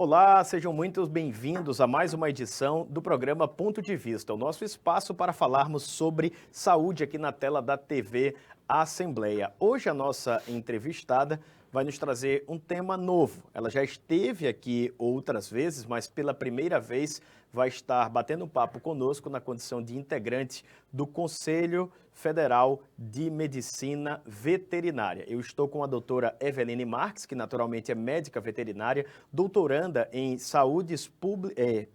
Olá, sejam muito bem-vindos a mais uma edição do programa Ponto de Vista, o nosso espaço para falarmos sobre saúde aqui na tela da TV Assembleia. Hoje a nossa entrevistada vai nos trazer um tema novo. Ela já esteve aqui outras vezes, mas pela primeira vez vai estar batendo um papo conosco na condição de integrante do Conselho Federal de Medicina Veterinária. Eu estou com a doutora Eveline Marques, que naturalmente é médica veterinária, doutoranda em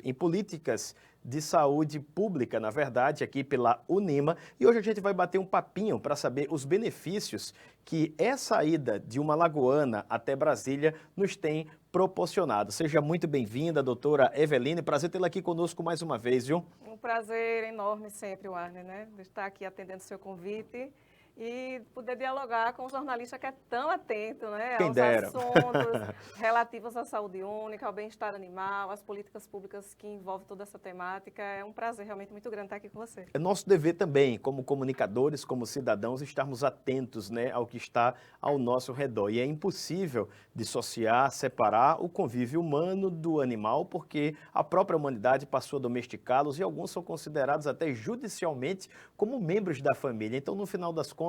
em políticas de saúde pública, na verdade, aqui pela Unima. E hoje a gente vai bater um papinho para saber os benefícios que essa ida de uma lagoana até Brasília nos tem proporcionado. Seja muito bem-vinda, doutora Eveline. Prazer tê-la aqui conosco mais uma vez, viu? Um prazer enorme sempre, Warner, né? De estar aqui atendendo o seu convite e poder dialogar com um jornalista que é tão atento, né, Quem aos dera. assuntos relativos à saúde única, ao bem-estar animal, às políticas públicas que envolvem toda essa temática. É um prazer realmente muito grande estar aqui com você. É nosso dever também, como comunicadores, como cidadãos, estarmos atentos, né, ao que está ao nosso redor. E é impossível dissociar, separar o convívio humano do animal, porque a própria humanidade passou a domesticá-los e alguns são considerados até judicialmente como membros da família. Então, no final das contas,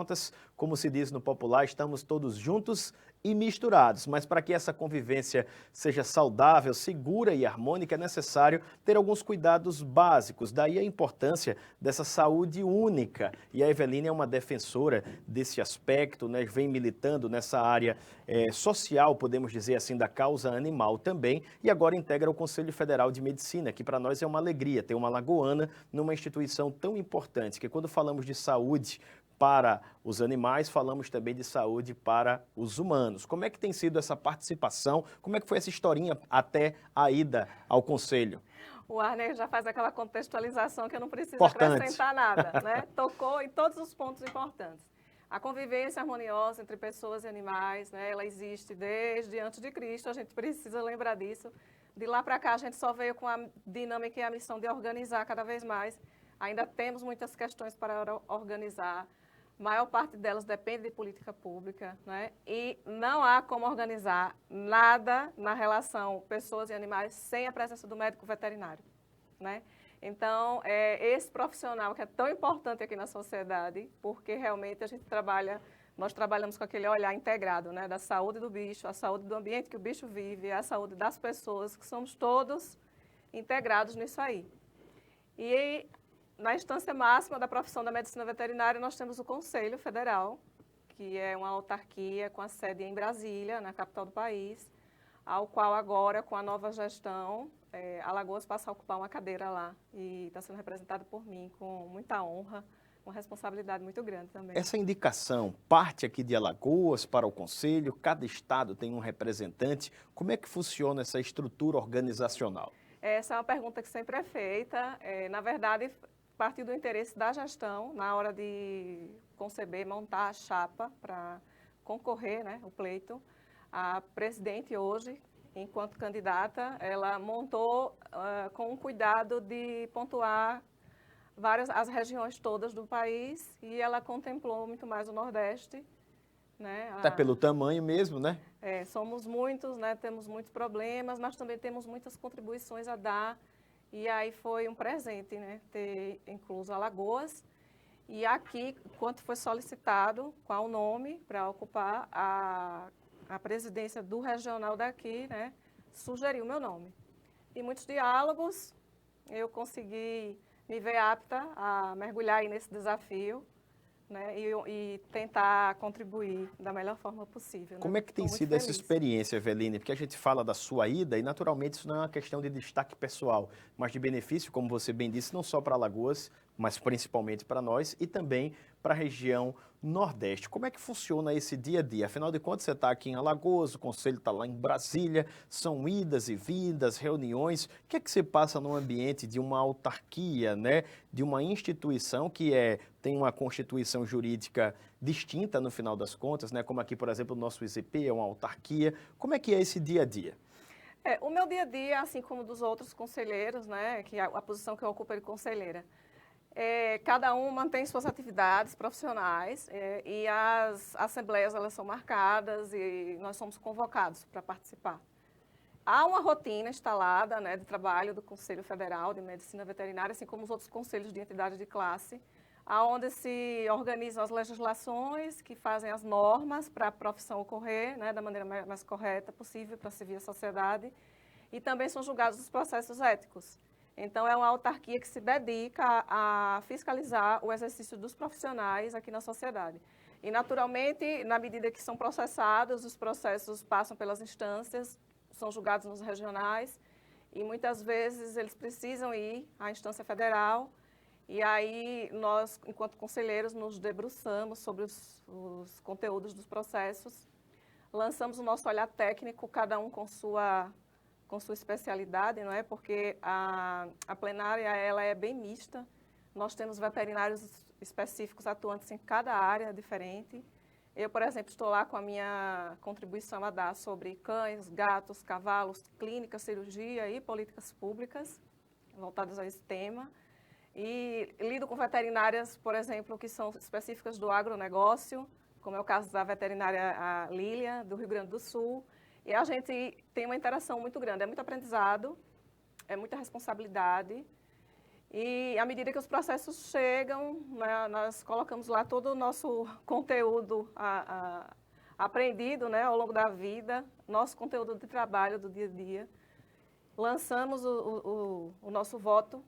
como se diz no popular, estamos todos juntos e misturados, mas para que essa convivência seja saudável, segura e harmônica, é necessário ter alguns cuidados básicos. Daí a importância dessa saúde única. E a Eveline é uma defensora desse aspecto, né? Vem militando nessa área social, podemos dizer assim, da causa animal também, e agora integra o Conselho Federal de Medicina, que para nós é uma alegria ter uma lagoana numa instituição tão importante, que quando falamos de saúde para os animais, falamos também de saúde para os humanos. Como é que tem sido essa participação? Como é que foi essa historinha até a ida ao Conselho? O Warner já faz aquela contextualização que eu não preciso Importante. acrescentar nada, né? Tocou em todos os pontos importantes. A convivência harmoniosa entre pessoas e animais, né? Ela existe desde antes de Cristo, a gente precisa lembrar disso. De lá para cá, a gente só veio com a dinâmica e a missão de organizar cada vez mais. Ainda temos muitas questões para organizar. A maior parte delas depende de política pública, né? E não há como organizar nada na relação pessoas e animais sem a presença do médico veterinário, né? Então, esse profissional que é tão importante aqui na sociedade, porque realmente nós trabalhamos com aquele olhar integrado, né? Da saúde do bicho, a saúde do ambiente que o bicho vive, a saúde das pessoas, que somos todos integrados nisso aí. E na instância máxima da profissão da medicina veterinária, nós temos o Conselho Federal, que é uma autarquia com a sede em Brasília, na capital do país, ao qual agora, com a nova gestão, Alagoas passa a ocupar uma cadeira lá e está sendo representado por mim com muita honra, uma responsabilidade muito grande também. Essa indicação parte aqui de Alagoas para o Conselho, cada estado tem um representante. Como é que funciona essa estrutura organizacional? Essa é uma pergunta que sempre é feita. Na verdade, partiu do interesse da gestão na hora de conceber, montar a chapa para concorrer, né, o pleito. A presidente hoje, enquanto candidata, ela montou com o cuidado de pontuar as regiões todas do país e ela contemplou muito mais o Nordeste, né? Até pelo tamanho mesmo, né? Somos muitos, né, temos muitos problemas, mas também temos muitas contribuições a dar. E aí foi um presente, né, ter incluso Alagoas. E aqui, quando foi solicitado qual o nome para ocupar a presidência do regional daqui, né, sugeriu o meu nome. Em muitos diálogos, eu consegui me ver apta a mergulhar aí nesse desafio, né, e tentar contribuir da melhor forma possível. Como né? é que tem Estou muito sido essa feliz. experiência, Eveline? Porque a gente fala da sua ida e, naturalmente, isso não é uma questão de destaque pessoal, mas de benefício, como você bem disse, não só para Alagoas, mas principalmente para nós e também para a região Nordeste. Como é que funciona esse dia a dia? Afinal de contas, você está aqui em Alagoas, o Conselho está lá em Brasília, são idas e vindas, reuniões. O que é que se passa no ambiente de uma autarquia, né? De uma instituição que tem uma constituição jurídica distinta no final das contas, né? Como aqui, por exemplo, o nosso ICP é uma autarquia. Como é que é esse dia a dia? O meu dia a dia, assim como dos outros conselheiros, né, que a posição que eu ocupo é de conselheira, cada um mantém suas atividades profissionais e as assembleias elas são marcadas e nós somos convocados para participar. Há uma rotina instalada, né, de trabalho do Conselho Federal de Medicina Veterinária, assim como os outros conselhos de entidade de classe, onde se organizam as legislações que fazem as normas para a profissão ocorrer, né, da maneira mais correta possível para servir a sociedade, e também são julgados os processos éticos. Então, é uma autarquia que se dedica a fiscalizar o exercício dos profissionais aqui na sociedade. E, naturalmente, na medida que são processados, os processos passam pelas instâncias, são julgados nos regionais, e muitas vezes eles precisam ir à instância federal, e aí nós, enquanto conselheiros, nos debruçamos sobre os conteúdos dos processos, lançamos o nosso olhar técnico, cada um com sua especialidade, não é? Porque a plenária ela é bem mista, nós temos veterinários específicos atuantes em cada área diferente. Eu, por exemplo, estou lá com a minha contribuição a dar sobre cães, gatos, cavalos, clínica, cirurgia e políticas públicas voltadas a esse tema. E lido com veterinárias, por exemplo, que são específicas do agronegócio, como é o caso da veterinária Lília, do Rio Grande do Sul. E a gente tem uma interação muito grande, é muito aprendizado, é muita responsabilidade. E à medida que os processos chegam, né, nós colocamos lá todo o nosso conteúdo aprendido, né, ao longo da vida, nosso conteúdo de trabalho do dia a dia. Lançamos o nosso voto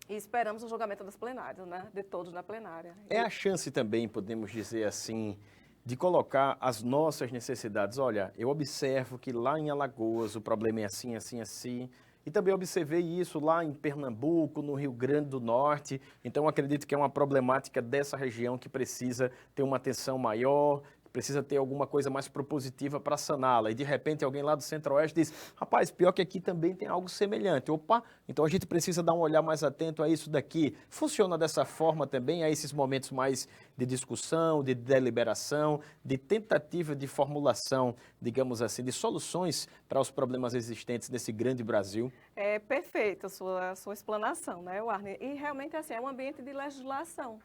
e esperamos o julgamento das plenárias, né, de todos na plenária. É a chance também, podemos dizer assim, de colocar as nossas necessidades. Olha, eu observo que lá em Alagoas o problema é assim, assim, assim. E também observei isso lá em Pernambuco, no Rio Grande do Norte. Então, acredito que é uma problemática dessa região que precisa ter uma atenção maior, precisa ter alguma coisa mais propositiva para saná-la. E, de repente, alguém lá do Centro-Oeste diz, rapaz, pior que aqui também tem algo semelhante. Opa, então a gente precisa dar um olhar mais atento a isso daqui. Funciona dessa forma também, a esses momentos mais de discussão, de deliberação, de tentativa de formulação, digamos assim, de soluções para os problemas existentes nesse grande Brasil? É perfeita a sua explanação, né, Warner? E realmente assim, é um ambiente de legislação.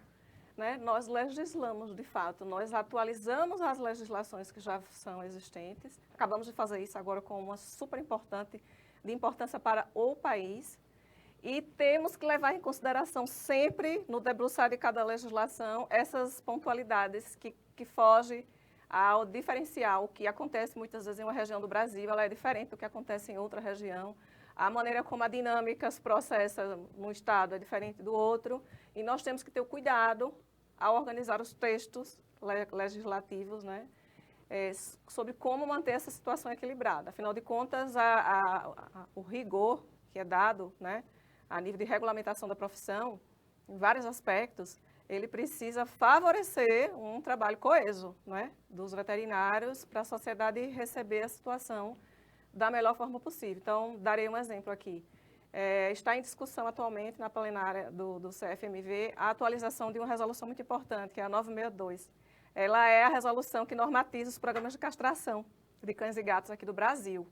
Né? Nós legislamos, de fato, nós atualizamos as legislações que já são existentes. Acabamos de fazer isso agora com uma super importante, de importância para o país. E temos que levar em consideração sempre, no debruçar de cada legislação, essas pontualidades que fogem ao diferencial. O que acontece muitas vezes em uma região do Brasil, ela é diferente do que acontece em outra região. A maneira como a dinâmica se processa no Estado é diferente do outro. E nós temos que ter o cuidado ao organizar os textos legislativos, né, sobre como manter essa situação equilibrada. Afinal de contas, o rigor que é dado, né, a nível de regulamentação da profissão, em vários aspectos, ele precisa favorecer um trabalho coeso, né, dos veterinários para a sociedade receber a situação da melhor forma possível. Então, darei um exemplo aqui. Está em discussão atualmente na plenária do CFMV a atualização de uma resolução muito importante, que é a 962. Ela é a resolução que normatiza os programas de castração de cães e gatos aqui do Brasil.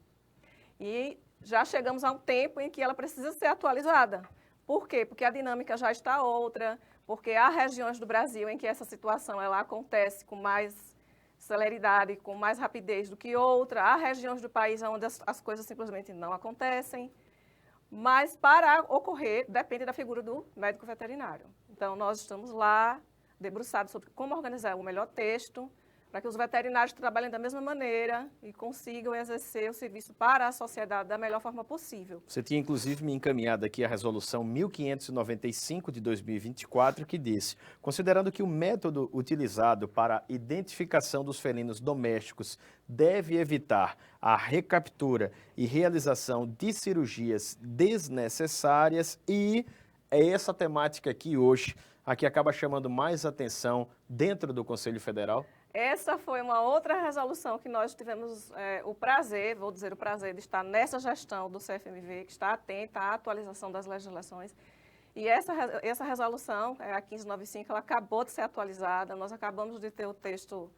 E já chegamos a um tempo em que ela precisa ser atualizada. Por quê? Porque a dinâmica já está outra, porque há regiões do Brasil em que essa situação ela acontece com mais celeridade, com mais rapidez do que outra. Há regiões do país onde as coisas simplesmente não acontecem. Mas para ocorrer, depende da figura do médico veterinário. Então, nós estamos lá, debruçados sobre como organizar o melhor texto, para que os veterinários trabalhem da mesma maneira e consigam exercer o serviço para a sociedade da melhor forma possível. Você tinha, inclusive, me encaminhado aqui a resolução 1595 de 2024, que disse, considerando que o método utilizado para a identificação dos felinos domésticos deve evitar a recaptura e realização de cirurgias desnecessárias e é essa temática aqui hoje, a que acaba chamando mais atenção dentro do Conselho Federal? Essa foi uma outra resolução que nós tivemos o prazer, vou dizer o prazer, de estar nessa gestão do CFMV, que está atenta à atualização das legislações. E essa resolução, a 1595, ela acabou de ser atualizada, nós acabamos de ter o texto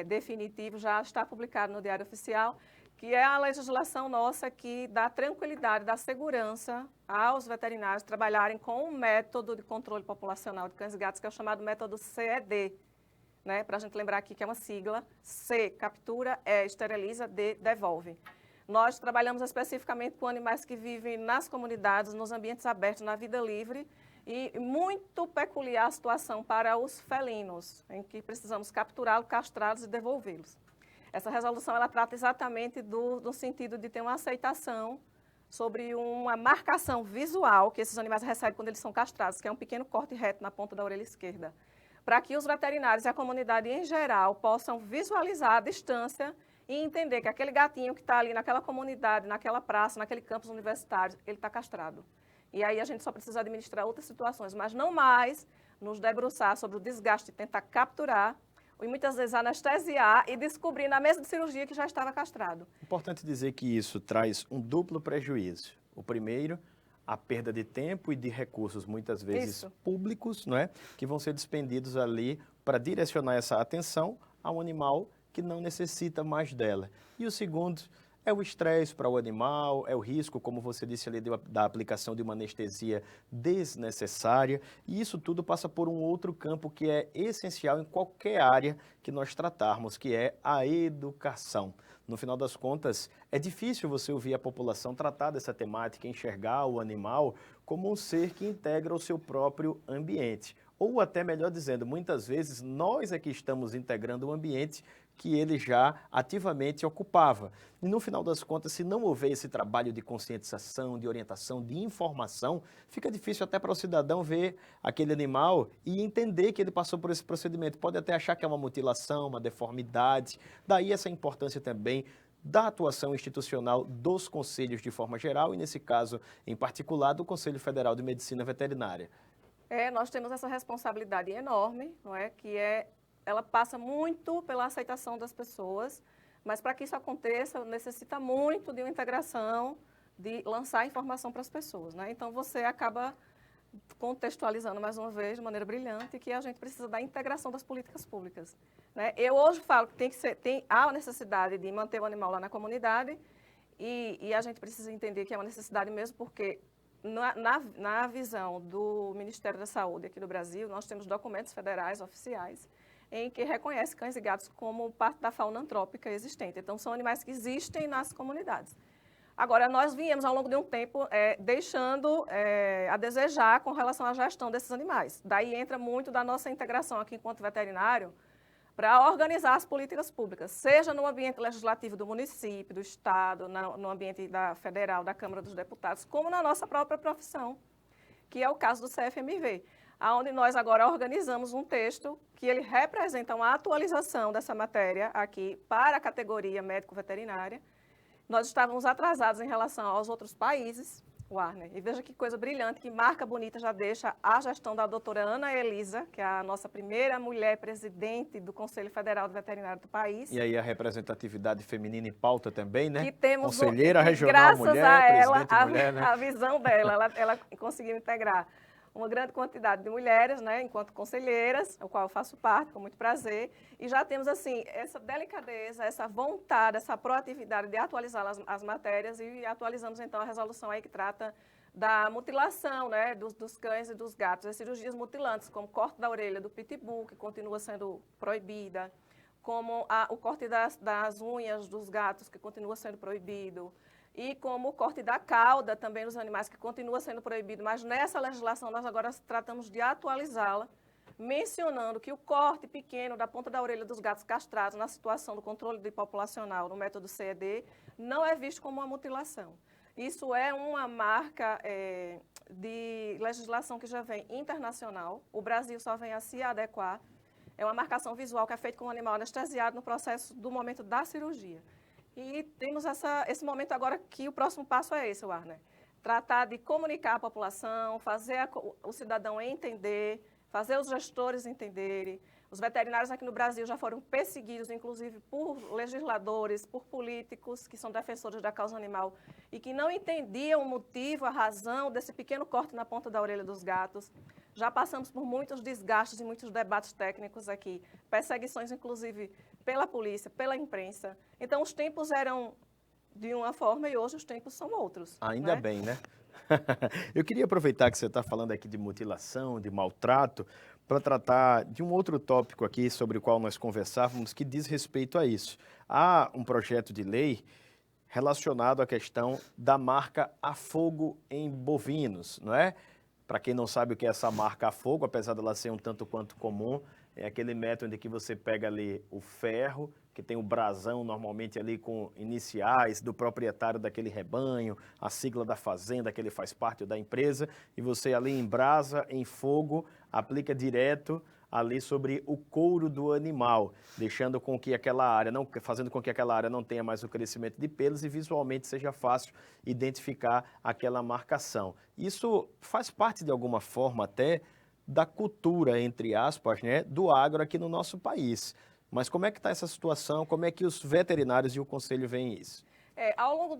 definitivo, já está publicado no Diário Oficial, que é a legislação nossa que dá tranquilidade, dá segurança aos veterinários trabalharem com um método de controle populacional de cães e gatos, que é o chamado método CED. Né, para a gente lembrar aqui que é uma sigla, C, captura, E, esteriliza, D, devolve. Nós trabalhamos especificamente com animais que vivem nas comunidades, nos ambientes abertos, na vida livre, e muito peculiar a situação para os felinos, em que precisamos capturá-los, castrá-los e devolvê-los. Essa resolução ela trata exatamente do sentido de ter uma aceitação sobre uma marcação visual que esses animais recebem quando eles são castrados, que é um pequeno corte reto na ponta da orelha esquerda, para que os veterinários e a comunidade em geral possam visualizar a distância e entender que aquele gatinho que está ali naquela comunidade, naquela praça, naquele campus universitário, ele está castrado. E aí a gente só precisa administrar outras situações, mas não mais nos debruçar sobre o desgaste de tentar capturar e muitas vezes anestesiar e descobrir na mesa de cirurgia que já estava castrado. Importante dizer que isso traz um duplo prejuízo. O primeiro, a perda de tempo e de recursos, muitas vezes públicos, não é? Que vão ser despendidos ali para direcionar essa atenção a um animal que não necessita mais dela. E o segundo é o estresse para o animal, é o risco, como você disse ali, da aplicação de uma anestesia desnecessária. E isso tudo passa por um outro campo que é essencial em qualquer área que nós tratarmos, que é a educação. No final das contas, é difícil você ouvir a população tratar dessa temática, enxergar o animal como um ser que integra o seu próprio ambiente. Ou até, melhor dizendo, muitas vezes nós é que estamos integrando o ambiente que ele já ativamente ocupava. E no final das contas, se não houver esse trabalho de conscientização, de orientação, de informação, fica difícil até para o cidadão ver aquele animal e entender que ele passou por esse procedimento. Pode até achar que é uma mutilação, uma deformidade. Daí essa importância também da atuação institucional dos conselhos de forma geral e, nesse caso em particular, do Conselho Federal de Medicina Veterinária. Nós temos essa responsabilidade enorme, não é? Ela passa muito pela aceitação das pessoas, mas para que isso aconteça, necessita muito de uma integração, de lançar informação para as pessoas, né? Então, você acaba contextualizando, mais uma vez, de maneira brilhante, que a gente precisa da integração das políticas públicas, né? Eu hoje falo que há a necessidade de manter o animal lá na comunidade e a gente precisa entender que é uma necessidade mesmo porque na visão do Ministério da Saúde aqui do Brasil, nós temos documentos federais oficiais em que reconhece cães e gatos como parte da fauna antrópica existente. Então, são animais que existem nas comunidades. Agora, nós viemos ao longo de um tempo deixando a desejar com relação à gestão desses animais. Daí entra muito da nossa integração aqui enquanto veterinário para organizar as políticas públicas, seja no ambiente legislativo do município, do estado, no ambiente da federal, da Câmara dos Deputados, como na nossa própria profissão, que é o caso do CFMV, onde nós agora organizamos um texto que ele representa uma atualização dessa matéria aqui para a categoria médico-veterinária. Nós estávamos atrasados em relação aos outros países, Warner, e veja que coisa brilhante, que marca bonita já deixa a gestão da doutora Ana Elisa, que é a nossa primeira mulher presidente do Conselho Federal de Veterinário do país. E aí a representatividade feminina em pauta também, né? Que temos Conselheira regional graças mulher, a ela, presidente mulher, né? a visão dela, ela conseguiu integrar uma grande quantidade de mulheres, né, enquanto conselheiras, ao qual eu faço parte, com muito prazer, e já temos, assim, essa delicadeza, essa vontade, essa proatividade de atualizar as matérias e atualizamos, então, a resolução aí que trata da mutilação, né, dos cães e dos gatos, as cirurgias mutilantes, como corte da orelha do pitbull, que continua sendo proibida, como o corte das unhas dos gatos, que continua sendo proibido, e como o corte da cauda também nos animais, que continua sendo proibido, mas nessa legislação nós agora tratamos de atualizá-la, mencionando que o corte pequeno da ponta da orelha dos gatos castrados na situação do controle populacional no método CED não é visto como uma mutilação. Isso é uma marca de legislação que já vem internacional, o Brasil só vem a se adequar, é uma marcação visual que é feita com o animal anestesiado no processo do momento da cirurgia. E temos esse momento agora que o próximo passo é esse, Warner. Tratar de comunicar à população, fazer o cidadão entender, fazer os gestores entenderem. Os veterinários aqui no Brasil já foram perseguidos, inclusive, por legisladores, por políticos que são defensores da causa animal e que não entendiam o motivo, a razão desse pequeno corte na ponta da orelha dos gatos. Já passamos por muitos desgastes e muitos debates técnicos aqui, perseguições, inclusive, pela polícia, pela imprensa. Então, os tempos eram de uma forma e hoje os tempos são outros. Ainda bem, né? Eu queria aproveitar que você está falando aqui de mutilação, de maltrato, para tratar de um outro tópico aqui sobre o qual nós conversávamos que diz respeito a isso. Há um projeto de lei relacionado à questão da marca a fogo em bovinos, não é? Para quem não sabe o que é essa marca a fogo, apesar dela ser um tanto quanto comum, é aquele método em que você pega ali o ferro, que tem o brasão normalmente ali com iniciais do proprietário daquele rebanho, a sigla da fazenda que ele faz parte da empresa, e você ali embrasa em fogo, aplica direto ali sobre o couro do animal, deixando com que aquela área não, fazendo com que aquela área não tenha mais o crescimento de pelos e visualmente seja fácil identificar aquela marcação. Isso faz parte de alguma forma até da cultura, entre aspas, né, do agro aqui no nosso país. Mas como é que está essa situação? Como é que os veterinários e o conselho veem isso? Ao longo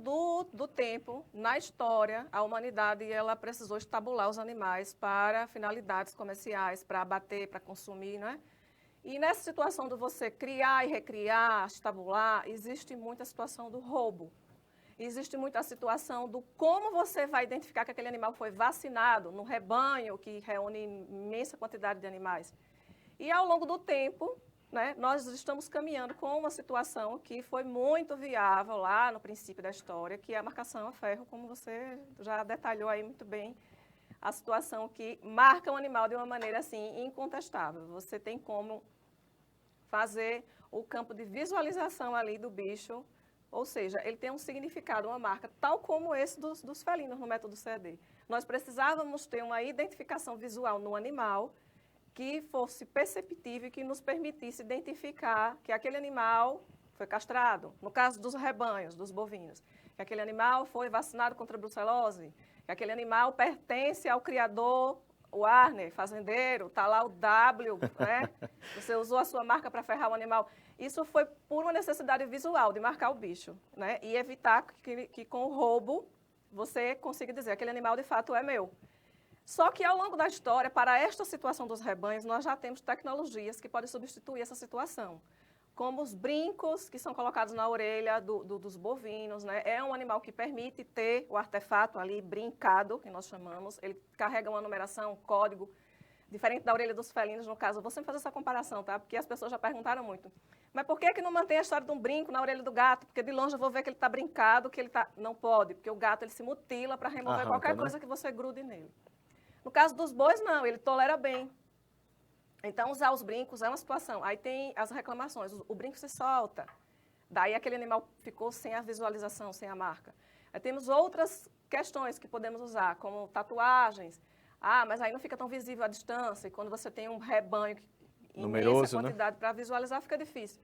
do tempo, na história, a humanidade ela precisou estabular os animais para finalidades comerciais, para abater, para consumir, né? E nessa situação de você criar e recriar, estabular, existe muita situação do roubo. Existe muita situação do como você vai identificar que aquele animal foi vacinado no rebanho, que reúne imensa quantidade de animais. E ao longo do tempo, né, nós estamos caminhando com uma situação que foi muito viável lá no princípio da história, que é a marcação a ferro, como você já detalhou aí muito bem, a situação que marca o animal de uma maneira assim incontestável. Você tem como fazer o campo de visualização ali do bicho, ou seja, ele tem um significado, uma marca, tal como esse dos felinos no método CED. Nós precisávamos ter uma identificação visual no animal que fosse perceptível e que nos permitisse identificar que aquele animal foi castrado, no caso dos rebanhos, dos bovinos, que aquele animal foi vacinado contra a brucelose, que aquele animal pertence ao criador, o Arner, fazendeiro, está lá o W, né? Você usou a sua marca para ferrar o animal. Isso foi por uma necessidade visual de marcar o bicho, né? E evitar que com o roubo você consiga dizer aquele animal de fato é meu. Só que ao longo da história, para esta situação dos rebanhos, nós já temos tecnologias que podem substituir essa situação. Como os brincos que são colocados na orelha dos bovinos, né? É um animal que permite ter o artefato ali brincado, que nós chamamos. Ele carrega uma numeração, um código, diferente da orelha dos felinos, no caso. Eu vou sempre fazer essa comparação, tá? Porque as pessoas já perguntaram muito. Mas por que não mantém a história de um brinco na orelha do gato? Porque de longe eu vou ver que ele está brincado, que ele está... Não pode, porque o gato ele se mutila para remover Arranca, qualquer né? coisa que você grude nele. No caso dos bois, não, ele tolera bem. Então, usar os brincos é uma situação. Aí tem as reclamações, o brinco se solta, daí aquele animal ficou sem a visualização, sem a marca. Aí temos outras questões que podemos usar, como tatuagens. Ah, mas aí não fica tão visível a distância, e quando você tem um rebanho Numeroso, imensa quantidade, né? Para visualizar fica difícil.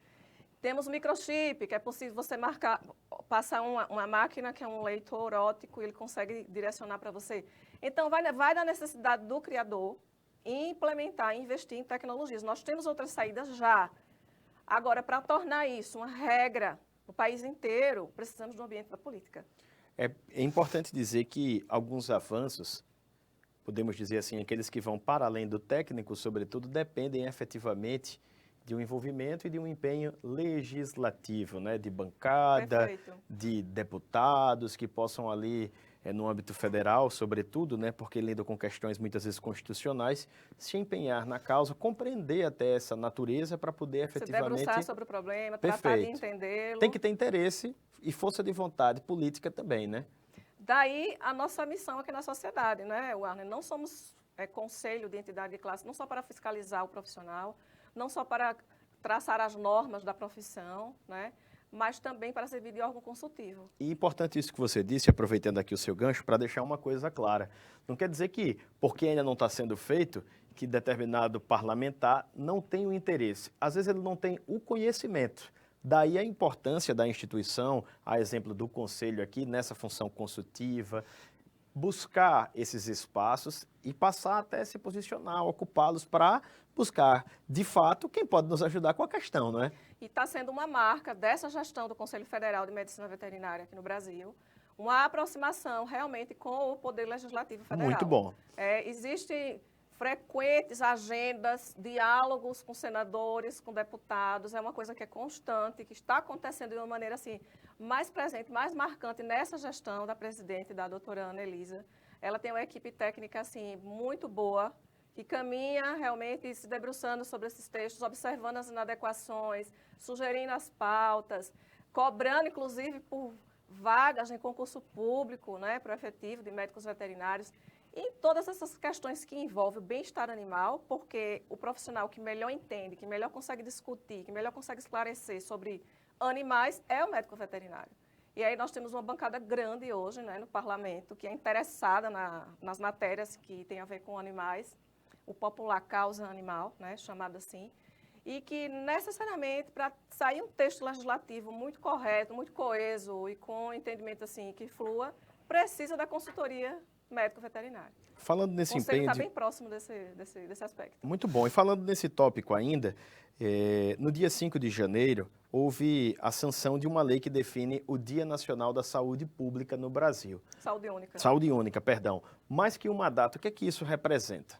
Temos microchip, que é possível você marcar, passar uma máquina que é um leitor óptico e ele consegue direcionar para você. Então, vai da necessidade do criador implementar, investir em tecnologias. Nós temos outras saídas já. Agora, para tornar isso uma regra no país inteiro, precisamos do ambiente da política. É importante dizer que alguns avanços, podemos dizer assim, aqueles que vão para além do técnico, sobretudo, dependem efetivamente de um envolvimento e de um empenho legislativo, né? De bancada, Perfeito. de deputados que possam ali, no âmbito federal, sobretudo, né? Porque lidam com questões muitas vezes constitucionais, se empenhar na causa, compreender até essa natureza para poder efetivamente... Se debruçar sobre o problema, Perfeito. tratar de entendê-lo. Tem que ter interesse e força de vontade política também, né? Daí a nossa missão aqui na sociedade, né, Warner? Não somos conselho de entidade de classe, não só para fiscalizar o profissional, não só para traçar as normas da profissão, né, mas também para servir de órgão consultivo. E importante isso que você disse, aproveitando aqui o seu gancho, para deixar uma coisa clara. Não quer dizer que, porque ainda não está sendo feito, que determinado parlamentar não tem o interesse. Às vezes ele não tem o conhecimento. Daí a importância da instituição, a exemplo do conselho aqui, nessa função consultiva, buscar esses espaços e passar até se posicionar, ocupá-los para buscar, de fato, quem pode nos ajudar com a questão, não é? E está sendo uma marca dessa gestão do Conselho Federal de Medicina Veterinária aqui no Brasil, uma aproximação realmente com o Poder Legislativo Federal. Muito bom. Existem frequentes agendas, diálogos com senadores, com deputados, é uma coisa que é constante, que está acontecendo de uma maneira assim, mais presente, mais marcante nessa gestão da presidente, da doutora Ana Elisa. Ela tem uma equipe técnica assim, muito boa, que caminha realmente se debruçando sobre esses textos, observando as inadequações, sugerindo as pautas, cobrando, inclusive, por vagas em concurso público, né, para o efetivo de médicos veterinários, e todas essas questões que envolvem o bem-estar animal, porque o profissional que melhor entende, que melhor consegue discutir, que melhor consegue esclarecer sobre animais é o médico veterinário. E aí nós temos uma bancada grande hoje, né, no parlamento, que é interessada nas matérias que têm a ver com animais, o popular causa animal, né, chamado assim, e que necessariamente para sair um texto legislativo muito correto, muito coeso e com entendimento assim que flua, precisa da consultoria médico-veterinária. Falando nesse O conselho empenho está bem próximo desse aspecto. Muito bom. E falando nesse tópico ainda, no dia 5 de janeiro, houve a sanção de uma lei que define o Dia Nacional da Saúde Pública no Brasil. Saúde única. Saúde única, perdão. Mais que uma data, o que é que isso representa?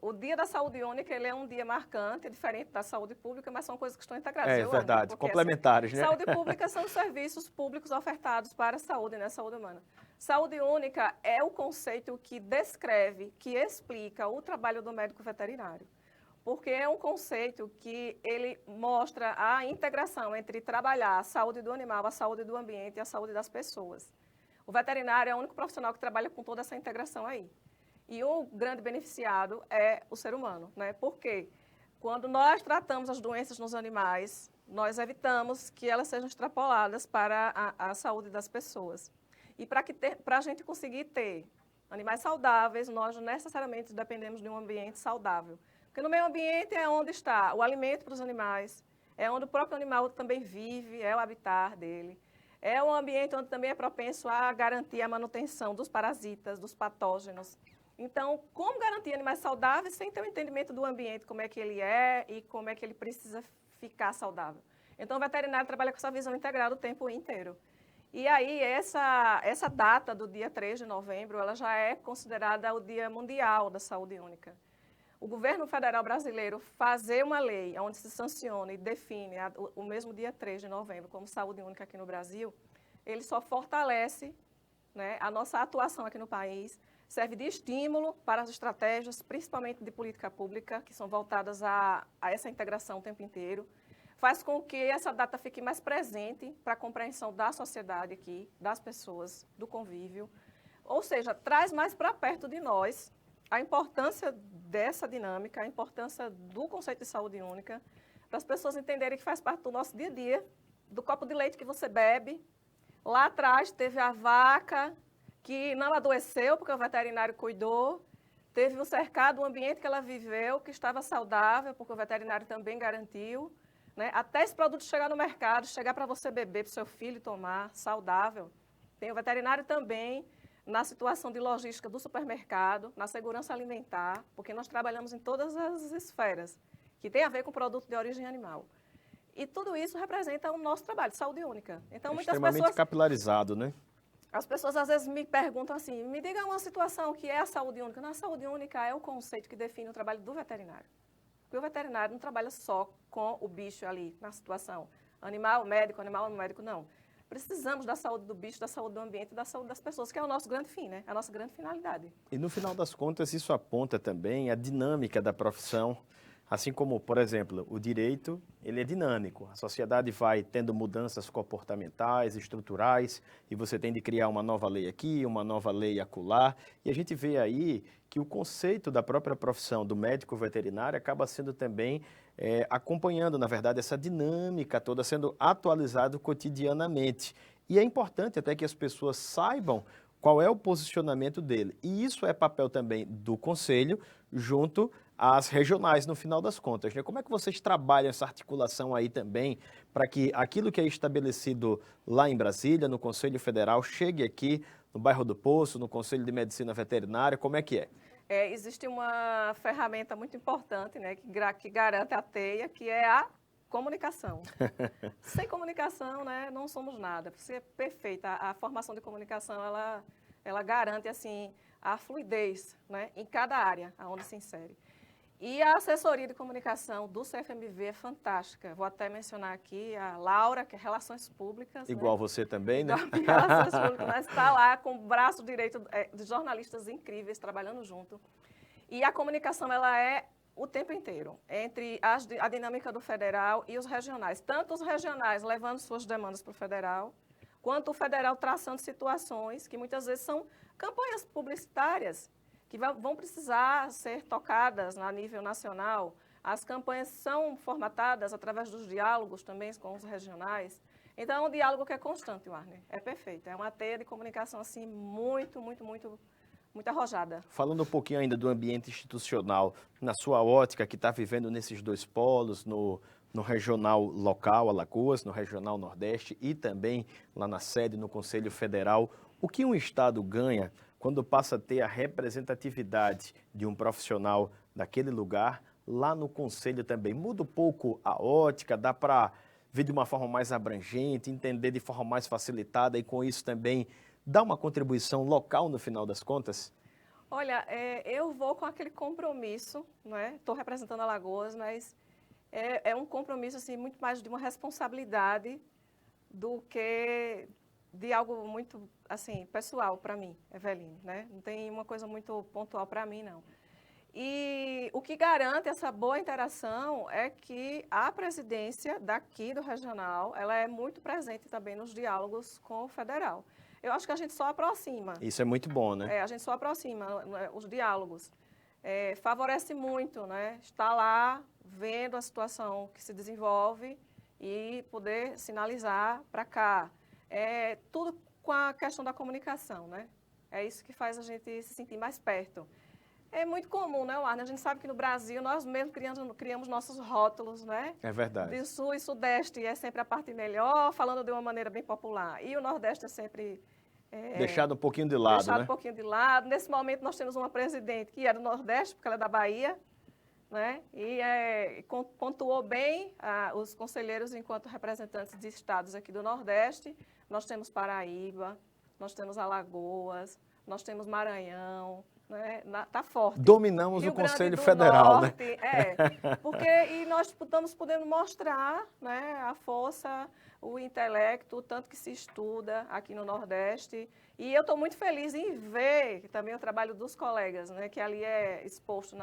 O Dia da Saúde Única, ele é um dia marcante, é diferente da saúde pública, mas são coisas que estão integradas. É verdade, complementares, né? Saúde pública são os serviços públicos ofertados para a saúde, né? Saúde humana. Saúde única é o conceito que descreve, que explica o trabalho do médico veterinário. Porque é um conceito que ele mostra a integração entre trabalhar a saúde do animal, a saúde do ambiente e a saúde das pessoas. O veterinário é o único profissional que trabalha com toda essa integração aí. E o grande beneficiado é o ser humano, né? Porque quando nós tratamos as doenças nos animais, nós evitamos que elas sejam extrapoladas para a saúde das pessoas. E para a gente conseguir ter animais saudáveis, nós necessariamente dependemos de um ambiente saudável. Porque no meio ambiente é onde está o alimento para os animais, é onde o próprio animal também vive, é o habitat dele. É um ambiente onde também é propenso a garantir a manutenção dos parasitas, dos patógenos. Então, como garantir animais saudáveis sem ter o entendimento do ambiente, como é que ele é e como é que ele precisa ficar saudável? Então, o veterinário trabalha com essa visão integrada o tempo inteiro. E aí, essa data do dia 3 de novembro, ela já é considerada o Dia Mundial da Saúde Única. O governo federal brasileiro fazer uma lei onde se sanciona e define o mesmo dia 3 de novembro como saúde única aqui no Brasil, ele só fortalece, né, a nossa atuação aqui no país, serve de estímulo para as estratégias, principalmente de política pública, que são voltadas a essa integração o tempo inteiro, faz com que essa data fique mais presente para a compreensão da sociedade aqui, das pessoas, do convívio, ou seja, traz mais para perto de nós a importância dessa dinâmica, a importância do conceito de saúde única, para as pessoas entenderem que faz parte do nosso dia a dia, do copo de leite que você bebe. Lá atrás teve a vaca que não adoeceu porque o veterinário cuidou, teve o cercado, o ambiente que ela viveu, que estava saudável, porque o veterinário também garantiu, né? Até esse produto chegar no mercado, chegar para você beber, para o seu filho tomar, saudável. Tem o veterinário também na situação de logística do supermercado, na segurança alimentar, porque nós trabalhamos em todas as esferas que tem a ver com produto de origem animal. E tudo isso representa o nosso trabalho de saúde única. Então, muitas extremamente pessoas... capilarizado, né? As pessoas às vezes me perguntam assim, me diga uma situação que é a saúde única. Na saúde única é o conceito que define o trabalho do veterinário. Porque o veterinário não trabalha só com o bicho ali, na situação animal, médico, não. Precisamos da saúde do bicho, da saúde do ambiente, da saúde das pessoas, que é o nosso grande fim, né? A nossa grande finalidade. E no final das contas, isso aponta também a dinâmica da profissão. Assim como, por exemplo, o direito, ele é dinâmico. A sociedade vai tendo mudanças comportamentais, estruturais, e você tem de criar uma nova lei aqui, uma nova lei acolá. E a gente vê aí que o conceito da própria profissão do médico veterinário acaba sendo também acompanhando, na verdade, essa dinâmica toda, sendo atualizado cotidianamente. E é importante até que as pessoas saibam qual é o posicionamento dele. E isso é papel também do Conselho, junto às regionais, no final das contas, né? Como é que vocês trabalham essa articulação aí também, para que aquilo que é estabelecido lá em Brasília, no Conselho Federal, chegue aqui no bairro do Poço, no Conselho de Medicina Veterinária, como é que é? Existe uma ferramenta muito importante, né, que garante a teia, que é a comunicação. Sem comunicação, né, não somos nada. Para ser perfeita, a formação de comunicação, ela garante assim, a fluidez, né, em cada área onde se insere. E a assessoria de comunicação do CFMV é fantástica. Vou até mencionar aqui a Laura, que é Relações Públicas. Igual, né? Você também, né? Relações Públicas, mas está lá com o braço direito de jornalistas incríveis trabalhando junto. E a comunicação, ela é o tempo inteiro, entre a dinâmica do federal e os regionais. Tanto os regionais levando suas demandas para o federal, quanto o federal traçando situações que muitas vezes são campanhas publicitárias que vão precisar ser tocadas a nível nacional. As campanhas são formatadas através dos diálogos também com os regionais. Então, é um diálogo que é constante, Warner. É perfeito. É uma teia de comunicação, assim, muito arrojada. Falando um pouquinho ainda do ambiente institucional, na sua ótica, que está vivendo nesses dois polos, no regional local, Alagoas, no regional Nordeste e também lá na sede, no Conselho Federal, o que um Estado ganha quando passa a ter a representatividade de um profissional daquele lugar lá no Conselho também? Muda um pouco a ótica, dá para ver de uma forma mais abrangente, entender de forma mais facilitada e com isso também dar uma contribuição local no final das contas? Olha, eu vou com aquele compromisso, né? Estou representando Alagoas, mas é um compromisso assim, muito mais de uma responsabilidade do que de algo muito assim, pessoal para mim, Eveline, né? Não tem uma coisa muito pontual para mim, não. E o que garante essa boa interação é que a presidência daqui do regional, ela é muito presente também nos diálogos com o federal. Eu acho que a gente só aproxima. Isso é muito bom, né? A gente só aproxima, né, os diálogos. Favorece muito, né? Estar lá, vendo a situação que se desenvolve e poder sinalizar para cá. Tudo com a questão da comunicação, né? É isso que faz a gente se sentir mais perto. É muito comum, né, Warner? A gente sabe que no Brasil nós mesmos criamos nossos rótulos, né? É verdade. De Sul e Sudeste é sempre a parte melhor, falando de uma maneira bem popular. E o Nordeste é sempre... deixado um pouquinho de lado, deixado né? um pouquinho de lado. Nesse momento nós temos uma presidente que é do Nordeste, porque ela é da Bahia, né? E pontuou bem os conselheiros enquanto representantes de estados aqui do Nordeste. Nós temos Paraíba, nós temos Alagoas, nós temos Maranhão, né? Tá forte. Dominamos Rio o Conselho Grande do Federal, Norte, né? Porque nós estamos podendo mostrar, né, a força, o intelecto, o tanto que se estuda aqui no Nordeste. E eu estou muito feliz em ver também o trabalho dos colegas, né, que ali é exposto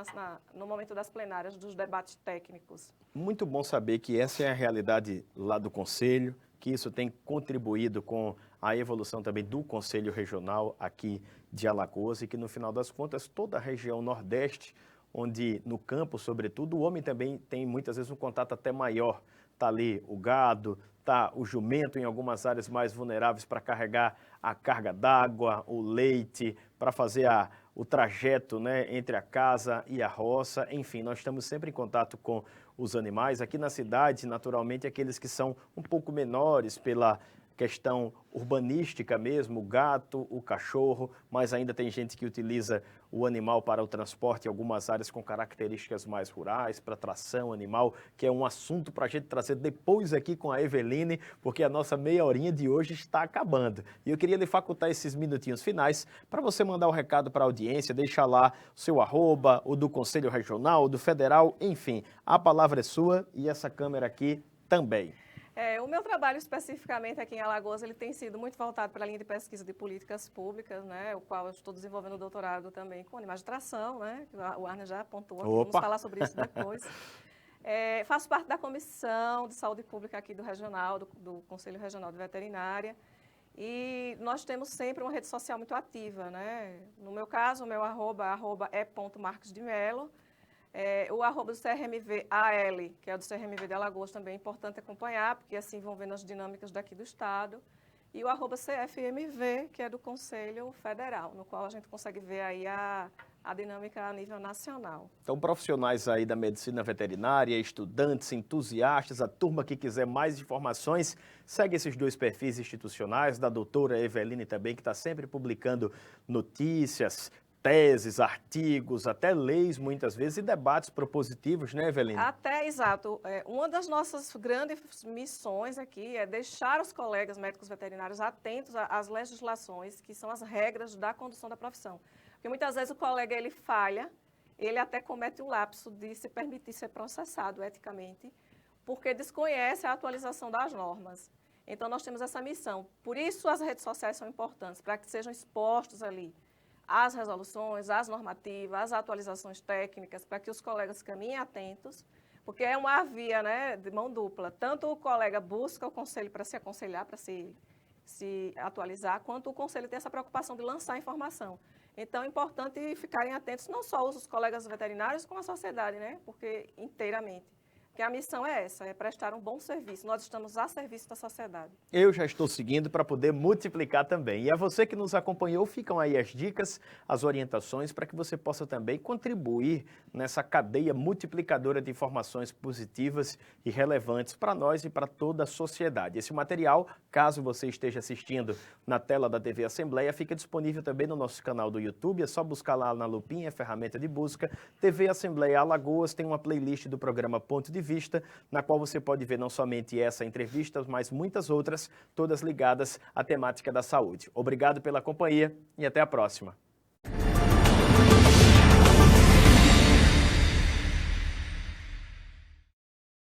no momento das plenárias, dos debates técnicos. Muito bom saber que essa é a realidade lá do Conselho, que isso tem contribuído com a evolução também do Conselho Regional aqui de Alagoas e que, no final das contas, toda a região Nordeste, onde no campo, sobretudo, o homem também tem muitas vezes um contato até maior. Está ali o gado, está o jumento em algumas áreas mais vulneráveis para carregar a carga d'água, o leite, para fazer o trajeto, né, entre a casa e a roça. Enfim, nós estamos sempre em contato com os animais. Aqui na cidade, naturalmente, aqueles que são um pouco menores pela questão urbanística mesmo, o gato, o cachorro, mas ainda tem gente que utiliza o animal para o transporte em algumas áreas com características mais rurais, para tração animal, que é um assunto para a gente trazer depois aqui com a Eveline, porque a nossa meia horinha de hoje está acabando. E eu queria lhe facultar esses minutinhos finais para você mandar o recado para a audiência, deixar lá o seu arroba, o do Conselho Regional, o do Federal, enfim, a palavra é sua e essa câmera aqui também. O meu trabalho especificamente aqui em Alagoas, ele tem sido muito voltado para a linha de pesquisa de políticas públicas, né, o qual eu estou desenvolvendo o doutorado também com animais de tração, né, que o Arne já apontou, vamos falar sobre isso depois. Faço parte da Comissão de Saúde Pública aqui do Regional, do Conselho Regional de Veterinária, e nós temos sempre uma rede social muito ativa, né, no meu caso, o meu arroba é @e.marquesdemelo. O arroba do CRMV-AL, que é do CRMV de Alagoas, também é importante acompanhar, porque assim vão vendo as dinâmicas daqui do Estado. E o arroba CFMV, que é do Conselho Federal, no qual a gente consegue ver aí a dinâmica a nível nacional. Então, profissionais aí da medicina veterinária, estudantes, entusiastas, a turma que quiser mais informações, segue esses dois perfis institucionais, da doutora Eveline também, que está sempre publicando notícias, teses, artigos, até leis muitas vezes e debates propositivos, né, Eveline? Exato. Uma das nossas grandes missões aqui é deixar os colegas médicos veterinários atentos às legislações, que são as regras da condução da profissão. Porque muitas vezes o colega ele falha, ele até comete um lapso de se permitir ser processado eticamente, porque desconhece a atualização das normas. Então, nós temos essa missão. Por isso, as redes sociais são importantes, para que sejam expostos ali as resoluções, as normativas, as atualizações técnicas, para que os colegas caminhem atentos, porque é uma via, né, de mão dupla. Tanto o colega busca o conselho para se aconselhar, para se se atualizar, quanto o Conselho tem essa preocupação de lançar informação. Então, é importante ficarem atentos, não só os colegas veterinários, como a sociedade, né? Porque inteiramente. Porque a missão é essa, é prestar um bom serviço. Nós estamos a serviço da sociedade. Eu já estou seguindo para poder multiplicar também. E a você que nos acompanhou, ficam aí as dicas, as orientações para que você possa também contribuir nessa cadeia multiplicadora de informações positivas e relevantes para nós e para toda a sociedade. Esse material, caso você esteja assistindo na tela da TV Assembleia, fica disponível também no nosso canal do YouTube. É só buscar lá na lupinha, ferramenta de busca. TV Assembleia Alagoas tem uma playlist do programa Ponto de Vista, na qual você pode ver não somente essa entrevista, mas muitas outras, todas ligadas à temática da saúde. Obrigado pela companhia e até a próxima.